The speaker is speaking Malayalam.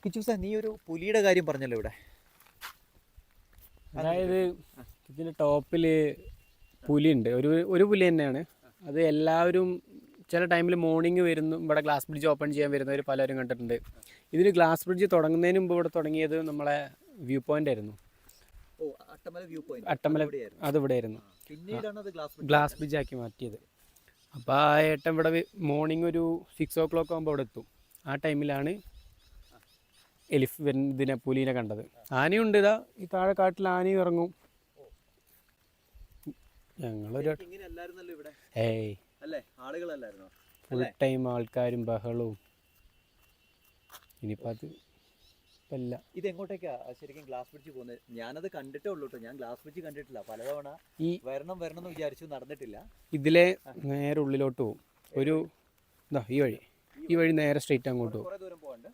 കിച്ചൂസ നീ ഒരു പുലിയുടെ കാര്യം പറഞ്ഞല്ലോ ഇവിടെ. അതായത് ഇതിൻ്റെ ടോപ്പിൽ പുലിയുണ്ട്. ഒരു പുലി തന്നെയാണ് അത്. എല്ലാവരും ചില ടൈമിൽ മോർണിംഗ് വരുന്നു ഇവിടെ ഗ്ലാസ് ബ്രിഡ്ജ് ഓപ്പൺ ചെയ്യാൻ വരുന്നവർ പലരും കണ്ടിട്ടുണ്ട്. ഇതിന് ഗ്ലാസ് ബ്രിഡ്ജ് തുടങ്ങുന്നതിന് മുമ്പ് ഇവിടെ തുടങ്ങിയത് നമ്മളെ വ്യൂ പോയിന്റ് ആയിരുന്നു. അട്ടമല അതിവിടെ ആയിരുന്നു, ഗ്ലാസ് ബ്രിഡ്ജ് ആക്കി മാറ്റിയത്. അപ്പോൾ ആ ഏട്ടൻ ഇവിടെ മോർണിംഗ് ഒരു 6 o'clock ആകുമ്പോൾ ഇവിടെ എത്തും. ആ ടൈമിലാണ് ഇതിനെ പുലീനെ കണ്ടത്. ആനയുണ്ട്, ഇതാ ഈ താഴെ കാട്ടിൽ ആനയും ഇറങ്ങും. ഞങ്ങളൊരു ഏയ് ഫുൾ ടൈം ആൾക്കാരും ബഹളവും. ഇനിയിപ്പോൾ അത് ഇല്ല. ഇത് എങ്ങോട്ടേക്കാ ശരിക്കും ഗ്ലാസ് ബ്രിഡ്ജ് പോകുന്നത്? ഞാനത് കണ്ടിട്ടേ ഉള്ളൂ കേട്ടോ, ഞാൻ ഗ്ലാസ് ബ്രിഡ്ജ് കണ്ടിട്ടില്ല. പലതവണ ഈ വരണം എന്ന് വിചാരിച്ചു, നടന്നിട്ടില്ല. ഇതിലെ നേരെ ഉള്ളിലോട്ട് പോകും. ഒരു ഈ വഴി നേരെ സ്ട്രെയിറ്റ് അങ്ങോട്ട് പോകും.